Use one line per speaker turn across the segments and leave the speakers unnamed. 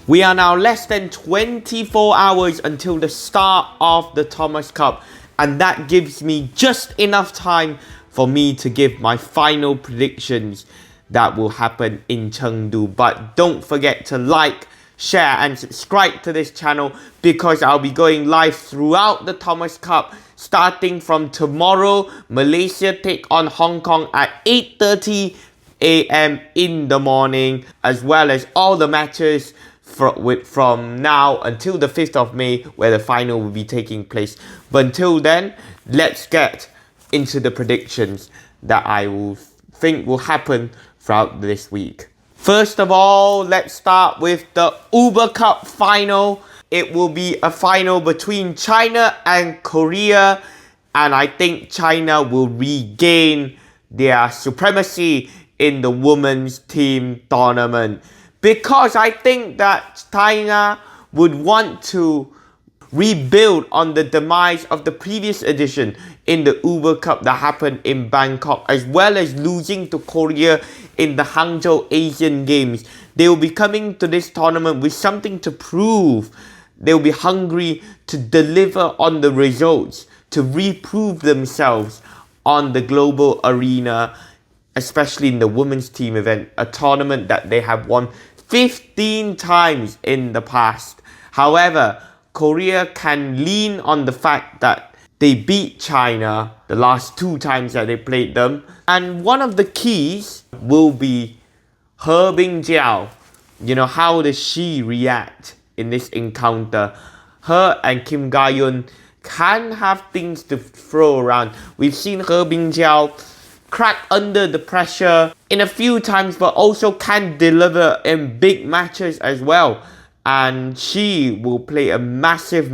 We are now less than 24 hours until the start of the Thomas Cup, and that gives me just enough time for me to give my final predictions that will happen in Chengdu. But don't forget to like, share and subscribe to this channel, because I'll be going live throughout the Thomas Cup starting from tomorrow. Malaysia take on Hong Kong at 8:30 a.m. in the morning, as well as all the matches from now until the 5th of May, where the final will be taking place. But until then, let's get into the predictions that I will think will happen throughout this week. First of all, let's start with the Uber Cup final. It will be a final between China and Korea, and I think China will regain their supremacy in the women's team tournament, because I think that China would want to rebuild on the demise of the previous edition in the Uber Cup that happened in Bangkok, as well as losing to Korea in the Hangzhou Asian Games. They will be coming to this tournament with something to prove. They'll be hungry to deliver on the results, to reprove themselves on the global arena, especially in the women's team event, a tournament that they have won 15 times in the past. However, Korea can lean on the fact that they beat China the last 2 times that they played them. And one of the keys will be He Bingjiao. You know, how does she react in this encounter? Her and Kim Ga-yeon can have things to throw around. We've seen He Bingjiao crack under the pressure in a few times, but also can deliver in big matches as well. And she will play a massive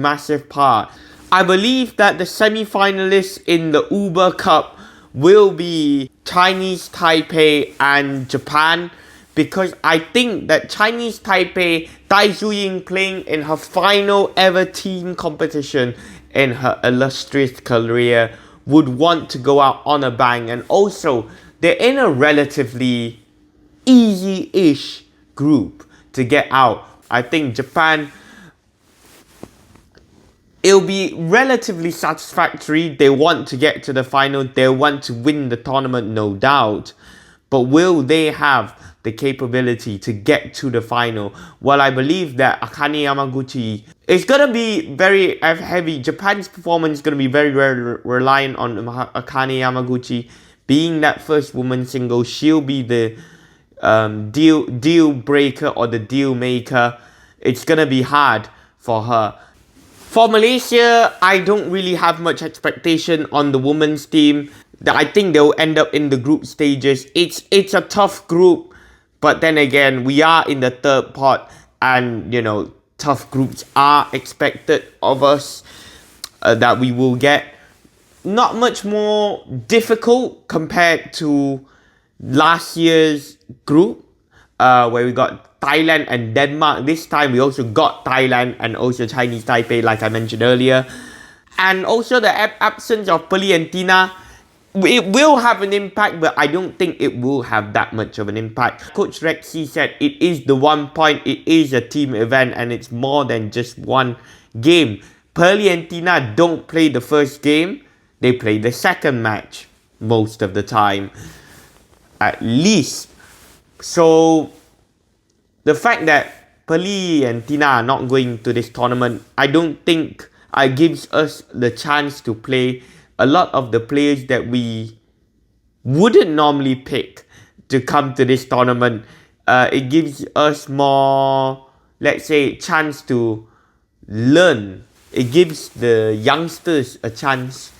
part. I believe that the semi-finalists in the Uber Cup will be Chinese Taipei and Japan, because I think that Chinese Taipei, Dai Zuying, playing in her final ever team competition in her illustrious career, would want to go out on a bang. And also, they're in a relatively easy-ish group to get out. I think Japan, it'll be relatively satisfactory. They want to get to the final. They want to win the tournament, no doubt. But will they have the capability to get to the final? Well, I believe that Akane Yamaguchi is going to be very heavy. Japan's performance is going to be very reliant on Akane Yamaguchi. Being that first woman single, she'll be the deal breaker or the deal maker. It's going to be hard for her. For Malaysia, I don't really have much expectation on the women's team. I think they'll end up in the group stages. It's a tough group, but then again, we are in the third pot, and you know, tough groups are expected of us, that we will get. Not much more difficult compared to last year's group, where we got Thailand and Denmark. This time we also got Thailand and also Chinese Taipei, like I mentioned earlier. And also the absence of Pearly and Tina, it will have an impact, but I don't think it will have that much of an impact. Coach Rexy said it is the 1 point, it is a team event, and it's more than just one game. Pearly and Tina don't play the first game, they play the second match most of the time, at least. So the fact that Pearly and Tina are not going to this tournament, I don't think it gives us the chance to play a lot of the players that we wouldn't normally pick to come to this tournament. It gives us more, let's say, chance to learn. It gives the youngsters a chance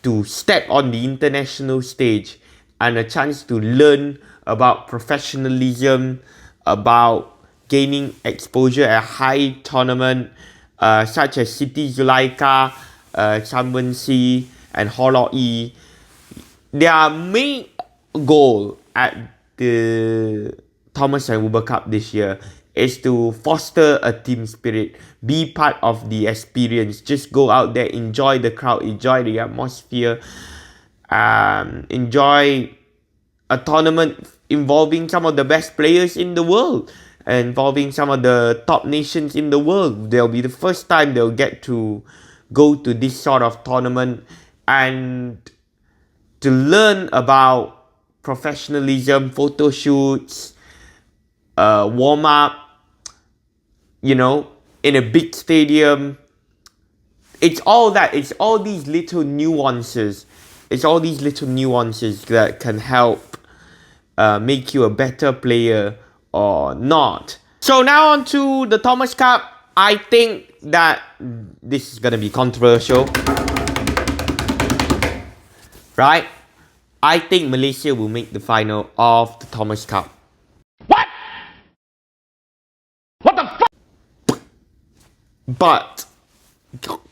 to step on the international stage and a chance to learn about professionalism, about gaining exposure at high tournament, such as Siti Zulaika, Chamwensi, and Holo'i. Their main goal at the Thomas and Uber Cup this year is to foster a team spirit, be part of the experience, just go out there, enjoy the crowd, enjoy the atmosphere, enjoy a tournament involving some of the best players in the world. involving some of the top nations in the world. They'll be the first time they'll get to go to this sort of tournament and to learn about professionalism, photo shoots, warm up, you know, in a big stadium. It's all that. It's all these little nuances. It's all these little nuances that can help make you a better player or not. So now on to the Thomas Cup. I think that this is going to be controversial. Right? I think Malaysia will make the final of the Thomas Cup.
What? What the fuck?
But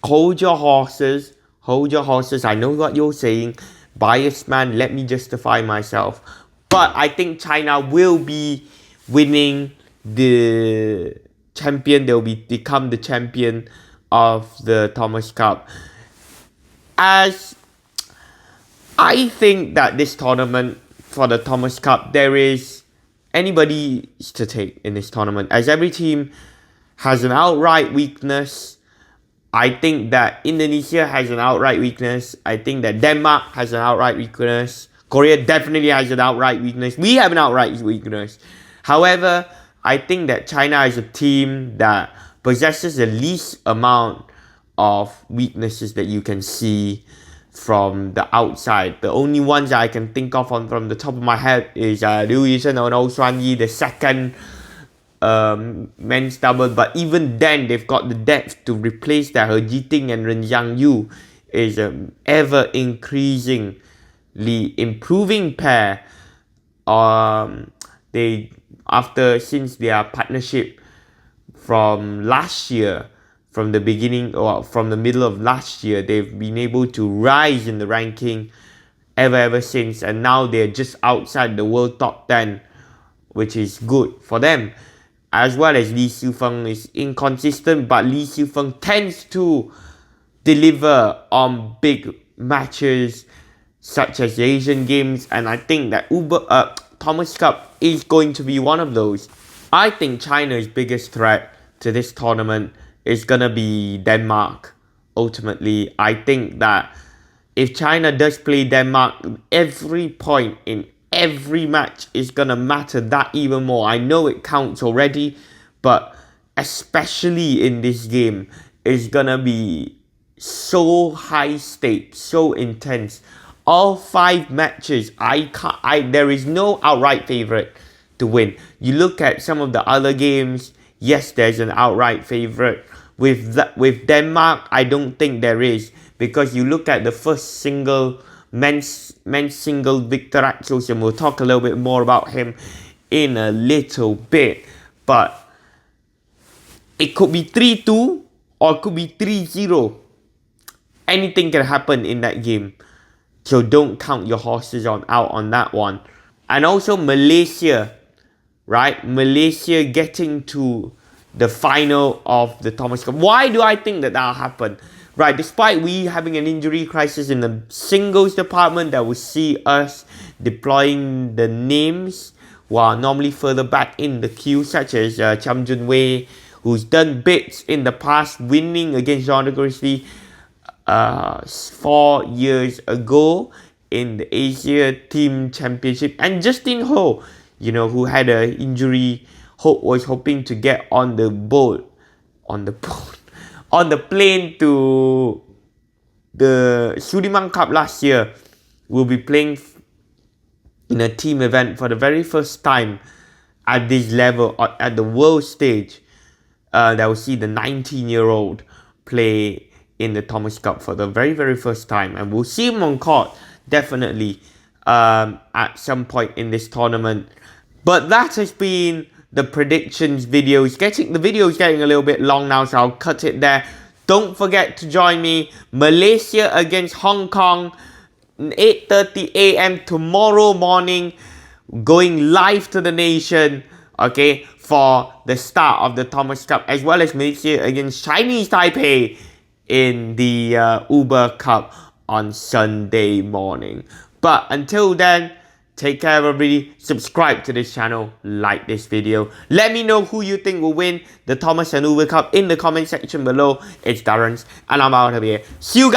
hold your horses. Hold your horses. I know what you're saying. Biased man, let me justify myself. But I think China will be winning the champion. They'll become the champion of the Thomas Cup. As I think that this tournament for the Thomas Cup, there is anybody to take in this tournament. As every team has an outright weakness. I think that Indonesia has an outright weakness. I think that Denmark has an outright weakness. Korea definitely has an outright weakness. We have an outright weakness. However, I think that China is a team that possesses the least amount of weaknesses that you can see from the outside. The only ones that I can think of from the top of my head is Liu Yishen and Oh Xuan Yi, the second men's double. But even then, they've got the depth to replace that. He Jiting and Ren Jiangyu is ever increasingly improving pair. Since their partnership from last year, from the beginning or from the middle of last year, they've been able to rise in the ranking ever since, and now they're just outside the world top 10, which is good for them. As well as Lee Siu-feng is inconsistent, but Lee Siu-feng tends to deliver on big matches such as the Asian Games, and I think that Thomas Cup is going to be one of those. I think China's biggest threat to this tournament is going to be Denmark. Ultimately, I think that if China does play Denmark, every point in every match is going to matter that even more. I know it counts already, but especially in this game, it's going to be so high stakes, so intense. All 5 matches, there is no outright favourite to win. You look at some of the other games, yes, there's an outright favourite. With Denmark, I don't think there is, because you look at the first men's single Victor Axelsen. We'll talk a little bit more about him in a little bit, but it could be 3-2 or it could be 3-0. Anything can happen in that game. So don't count your horses out on that one. And also Malaysia, right? Malaysia getting to the final of the Thomas Cup. Why do I think that that'll happen? Right, despite we having an injury crisis in the singles department that will see us deploying the names who are normally further back in the queue, such as Cham Jun Wei, who's done bits in the past, winning against John Grizzly 4 years ago in the Asia Team Championship, and Justin Ho, who had an injury, was hoping to get on the plane to the Sudirman Cup last year. Will be playing in a team event for the very first time at this level, at the world stage. That will see the 19-year-old play in the Thomas Cup for the very, very first time. And we'll see him on court, definitely, at some point in this tournament. But that has been the predictions video. The video is getting a little bit long now, so I'll cut it there. Don't forget to join me. Malaysia against Hong Kong, 8:30 a.m. tomorrow morning. Going live to the nation, okay, for the start of the Thomas Cup, as well as Malaysia against Chinese Taipei in the Uber Cup on Sunday morning. But until then, Take care everybody, subscribe to this channel, like this video. Let me know who you think will win the Thomas and Uwe Cup in the comment section below. It's Darence and I'm out of here. See you guys.